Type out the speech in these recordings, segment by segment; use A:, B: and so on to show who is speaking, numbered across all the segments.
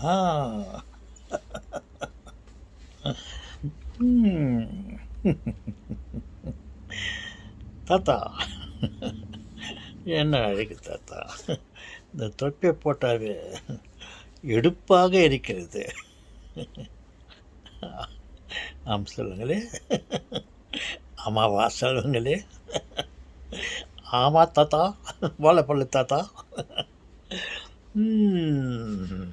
A: ஆ. ம். தாத்தா, என்ன அழகு தாத்தா! இந்த தொப்பியை போட்டாவே எடுப்பாக இருக்கிறது. ஆம் சொல்லுங்களே. ஆமாவா சொல்லுங்களே. ஆமா தாத்தா, வாழைப்பள்ளு தாத்தா. ம்.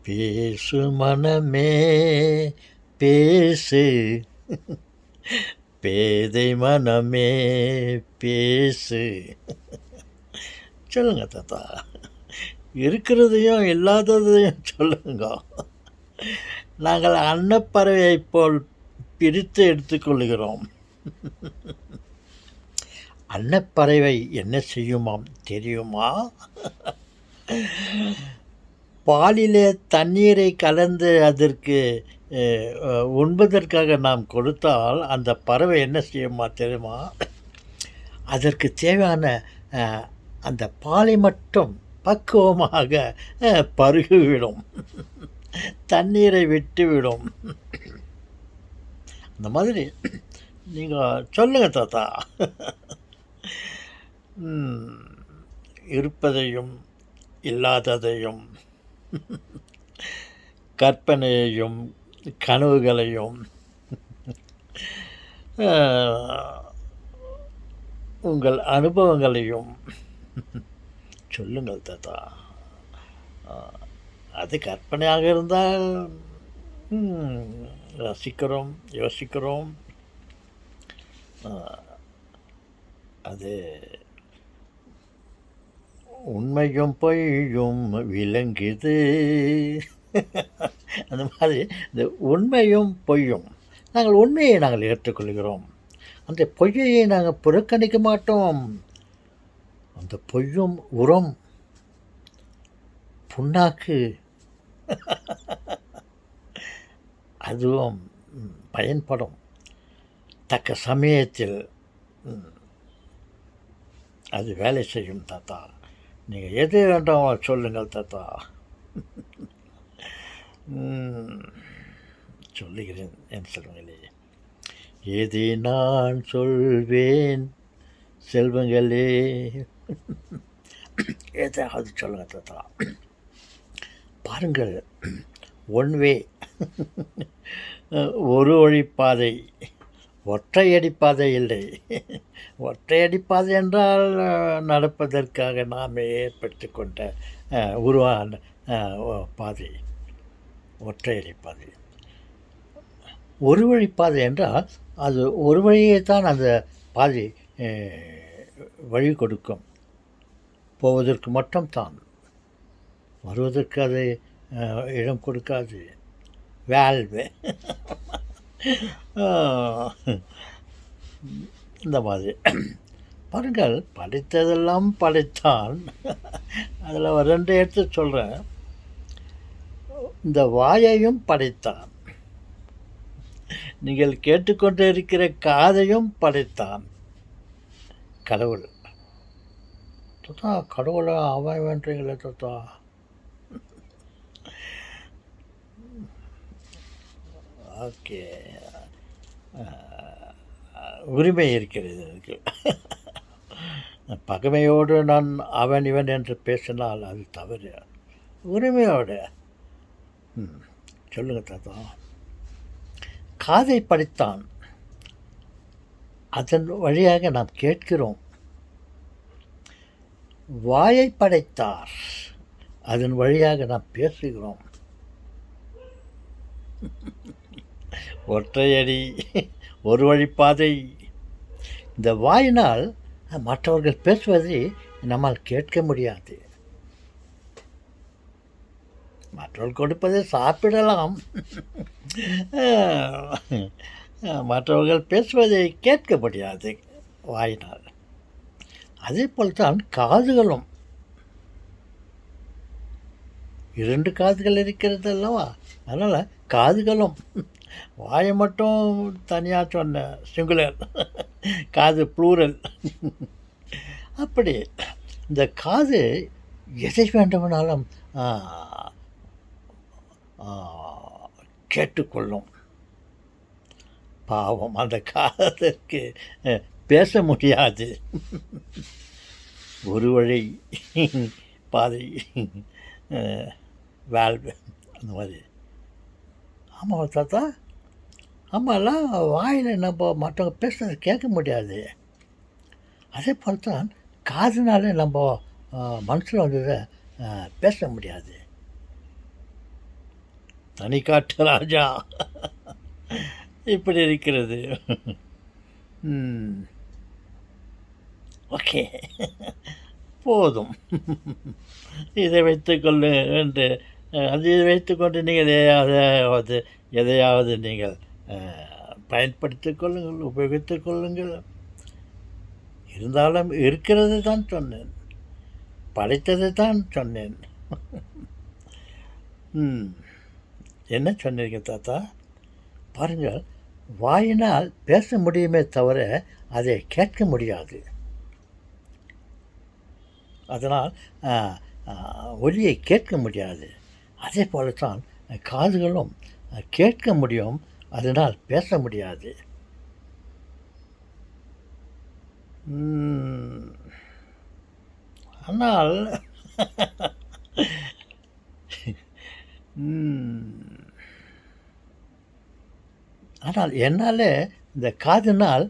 A: பேசு மனமே பேசு, பேதை மனமே பேசு. சொல்லுங்க தாத்தா, இருக்கிறதையும் இல்லாததையும் சொல்லுங்க. நாங்கள் அன்னப்பறவையைப் போல் பிரித்து எடுத்துக்கொள்கிறோம். அன்னப்பறவை என்ன செய்யுமாம் தெரியுமா? பாலிலே தண்ணீரை கலந்து அதற்கு உண்பதற்காக நாம் கொடுத்தால் அந்த பறவை என்ன செய்யுமா தெரியுமா? அதற்கு தேவையான அந்த பாலை மட்டும் பக்குவமாக பருகிவிடும், தண்ணீரை விட்டுவிடும். அந்த மாதிரி நீங்கள் சொல்லுங்கள் தாத்தா. இருப்பதையும் இல்லாததையும், கற்பனையையும் கனவுகளையும், உங்கள் அனுபவங்களையும் சொல்லுங்கள் தாத்தா. அது கற்பனையாக இருந்தால் ரசிக்கிறோம், யோசிக்கிறோம். அது உண்மையும் பொய்யும் விளங்குது. அந்த மாதிரி இந்த உண்மையும் பொய்யும், நாங்கள் உண்மையை நாங்கள் ஏற்றுக்கொள்கிறோம், அந்த பொய்யை நாங்கள் புறக்கணிக்க மாட்டோம். அந்த பொய்யும் உரம், புண்ணாக்கு, அதுவும் பயன்படும் தக்க சமயத்தில். அது வேலை செய்யும் தாத்தா. நீங்கள் எது வேண்டாம் சொல்லுங்கள் தாத்தா. சொல்லுகிறேன் என் செல்வங்களே. எதை நான் சொல்வேன் செல்வங்களே. எதாவது சொல்லுங்க தாத்தா. பாருங்கள், ஒன்வே, ஒரு வழிப்பாதை, ஒற்றையடிப்பாதை இல்லை. ஒற்றையடிப்பாதை என்றால் நடப்பதற்காக நாமே ஏற்படுத்தி கொண்ட உருவான பாதை ஒற்றையடிப்பாதை. ஒரு வழிப்பாதை என்றால் அது ஒரு வழியே தான் அந்த பாதை வழி கொடுக்கும். போவதற்கு மட்டும்தான், வருவதற்கு அது இடம் கொடுக்காது. வேல்வு இந்த மாதிரி. பாருங்கள், படித்ததெல்லாம் படித்தான். அதில் ஒரு 2 எடுத்து சொல்கிறேன். இந்த வாயையும் படைத்தான், நீங்கள் கேட்டுக்கொண்டு இருக்கிற காதையும் படைத்தான் கடவுள். தாத்தா, கடவுளை அவன் வேண்டீங்களே தாத்தா. ஓகே, உரிமை இருக்கிறது அதுக்கு. பகைமையோடு நான் அவன் இவன் என்று பேசினால் அது தவறு. உரிமையோடு சொல்லுங்க தாத்தா. காதை படித்தான், அதன் வழியாக நாம் கேட்கிறோம். வாயை படைத்தார், அதன் வழியாக நாம் பேசுகிறோம். ஒற்றையடி, ஒரு வழிப்பாதை. இந்த வாயினால் மற்றவர்கள் பேசுவதை நம்மால் கேட்க முடியாது. மற்றவர்கள் கொடுப்பதை சாப்பிடலாம், மற்றவர்கள் பேசுவதை கேட்க முடியாது வாயினால். அதே போல்தான் காதுகளும். 2 காதுகள் இருக்கிறது அல்லவா, அதனால் காதுகளும். வாயை மட்டும் தனியாக சொன்ன சிங்குலர். காது ப்ளூரல். அப்படி இந்த காது எதை வேண்டுமானாலும் ஆ, ஆ, கேட்டுக்கொள்ளும். பாவம் அந்த காதற்கு பேச முடியாது. ஒரு வழி பாதை, வேல்வு அந்த மாதிரி. ஆமாம் தாத்தா, ஆமாம்லாம் வாயில் நம்ம மற்றவங்க பேசுனதை கேட்க முடியாது. அதே போல் தான் காதுனாலே நம்ம மனசில் வந்ததை பேச முடியாது. தனிக்காட்டு ராஜா இப்படி இருக்கிறது. ஓகே, போதும். இதை வைத்துக்கொள்ளு என்று அதை வைத்துக்கொண்டு நீங்கள் எதையாவது நீங்கள் பயன்படுத்திக் கொள்ளுங்கள், உபயோகித்துக் கொள்ளுங்கள். இருந்தாலும் இருக்கிறது தான் சொன்னேன், படைத்தது தான் சொன்னேன். என்ன சொன்னீங்க தாத்தா? பாருங்கள், வாயினால் பேச முடியுமே தவிர அதை கேட்க முடியாது. அதனால் ஒலியை கேட்க முடியாது. அதே போல தான் காதுகளும் கேட்க முடியும், அதனால் பேச முடியாது. ஆனால் ஆனால் என்னால் இந்த காதுனால்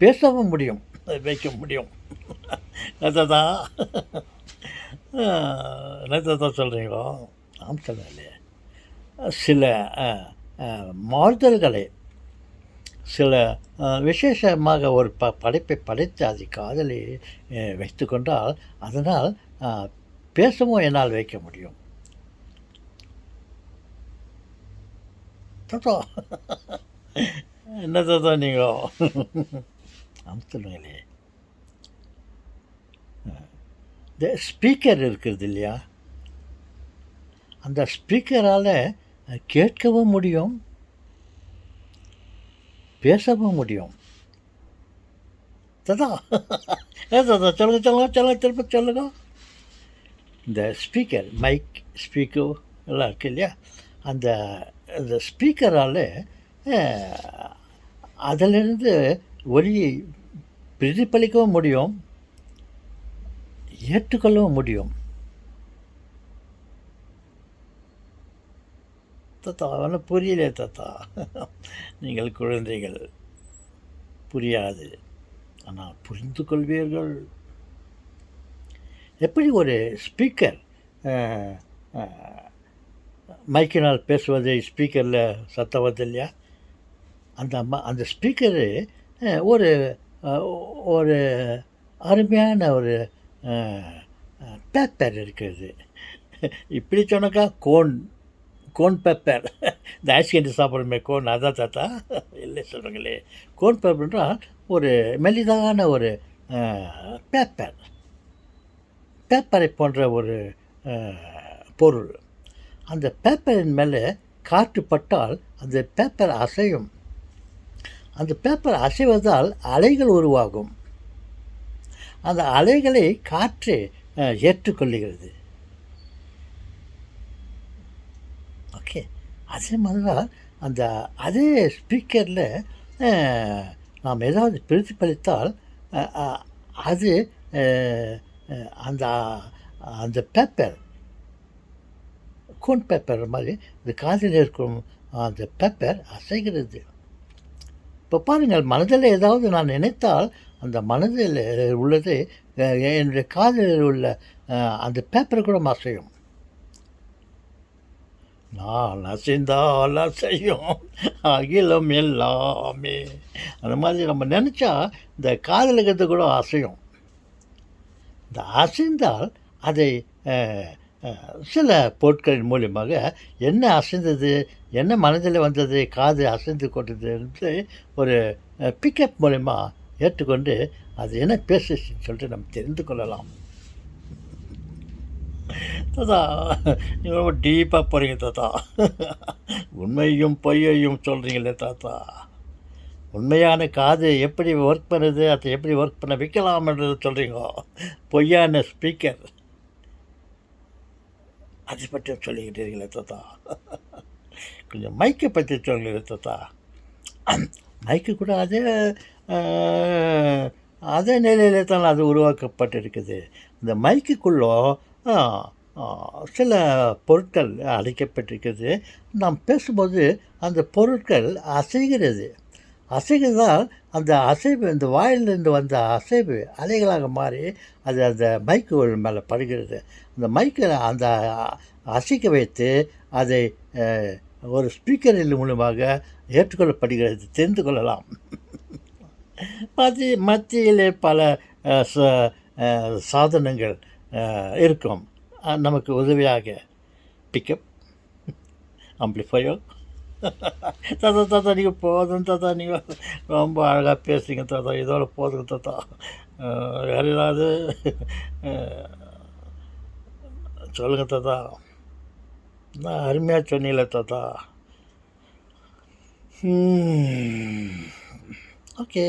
A: பேசவும் முடியும், வைக்க முடியும். என்னதான் என்னதான் சொல்கிறீங்களோ? ஆம் சொல்லலையே. சில மாறுதல்களை, சில விசேஷமாக ஒரு படைப்பை படைத்து அதை காதலை வைத்து கொண்டால் அதனால் பேசவும் என்னால் வைக்க முடியும். தாத்தா என்ன தாத்தா நீங்கள் ஆம் சொல்லுங்களே. இந்த ஸ்பீக்கர் இருக்கிறது இல்லையா, அந்த ஸ்பீக்கரால் கேட்கவும் முடியும், பேசவும் முடியும். தாத்தா தாத்தா சொல்லுங்க திரும்ப சொல்லுங்க. இந்த ஸ்பீக்கர், மைக் ஸ்பீக்கர் எல்லாம் இருக்கு இல்லையா, அந்த ஸ்பீக்கரால் அதிலிருந்து ஒலியை பிரதிபலிக்கவும் முடியும், ஏற்றுக்கொள்ளவும் முடியும். தாத்தா அவனை புரியலே தாத்தா, நீங்கள் குழந்தைகள், புரியாது, ஆனால் புரிந்து கொள்வீர்கள். எப்படி ஒரு ஸ்பீக்கர் மைக்கினால் பேசுவதை ஸ்பீக்கரில் சத்தம் வருது இல்லையா, அந்த ஸ்பீக்கரு ஒரு ஒரு அருமையான ஒரு பேப்பர் இருக்கிறது. இப்படி சொன்னாக்கா கோன் பேப்பர், இந்த ஐஸ்கேண்டி சாப்பிட்றமே கோன், அதான் தாத்தா இல்லை சொல்கிறீங்களே. கோன் பேப்பர்னால் ஒரு மெலிதான ஒரு பேப்பரை போன்ற ஒரு பொருள். அந்த பேப்பரின் மேலே காற்று பட்டால் அந்த பேப்பர் அசையும். அந்த பேப்பர் அசைவதால் அலைகள் உருவாகும். அந்த அலைகளை காற்று ஏற்றுக்கொள்ளுகிறது. ஓகே, அதே மாதிரி தான் அதே ஸ்பீக்கரில் நாம் ஏதாவது பிரதிபலித்தால் அது அந்த பேப்பர், கோன் பேப்பர் மாதிரி இந்த காதில் இருக்கும் அந்த பேப்பர் அசைகிறது. இப்போ பாருங்கள், மனதில் ஏதாவது நான் நினைத்தால் அந்த மனதில் உள்ளது என்னுடைய காதில் உள்ள அந்த பேப்பர் கூட அசையும். நான் அசைந்தால் அசையும் அகிலம் எல்லாமே, அந்த மாதிரி நம்ம நினச்சா இந்த காதில் இருக்கிறது கூட அசையும். இந்த அசைந்தால் அதை சில பொருட்களின் மூலியமாக என்ன அசைந்தது, என்ன மனதில் வந்தது, காது அசைந்து கொண்டது என்று ஒரு பிக்கப் மூலிமா ஏற்றுக்கொண்டு அது என்ன பேசுச்சுன்னு சொல்லிட்டு நம்ம தெரிந்து கொள்ளலாம். தாத்தா நீங்கள் ரொம்ப டீப்பாக போகிறீங்க தாத்தா. உண்மையும் பொய்யையும் சொல்கிறீங்களே தாத்தா. உண்மையான காது எப்படி ஒர்க் பண்ணுது, அதை எப்படி ஒர்க் பண்ண வைக்கலாம்ன்றது சொல்கிறீங்க. பொய்யான ஸ்பீக்கர் அதை பற்றி சொல்லிக்கிட்டீர்களே தாத்தா. கொஞ்சம் மைக்கை பற்றி சொல்லுங்க தாத்தா. மைக்கு கூட அதே நிலையில் தான் அது உருவாக்கப்பட்டிருக்குது. இந்த மைக்குக்குள்ளே சில பொருட்கள் அடைக்கப்பட்டிருக்கிறது. நாம் பேசும்போது அந்த பொருட்கள் அசைகிறதால் அந்த அசைவு, இந்த வாயிலிருந்து வந்த அசைவு அலைகளாக மாறி அது அந்த மைக்கு மேலே படுகிறது. அந்த மைக்கை அந்த அசைக்க வைத்து அதை ஒரு ஸ்பீக்கரின் மூலமாக ஏற்றுக்கொள்ளப்படுகிறது, தெரிந்து கொள்ளலாம். மத்தியிலே பல சாதனங்கள் இருக்கும் நமக்கு உதவியாக. Pickup, amplifier. தாத்தா நீங்கள் போதும் தாத்தா, நீங்கள் ரொம்ப அழகாக பேசுங்க தாத்தா, இதோட போதுங்க தாத்தா. வேறு ஏதாவது சொல்லுங்கள் தாத்தா. நான் அருமையாக சொன்னீங்களே தாத்தா. ஓகே.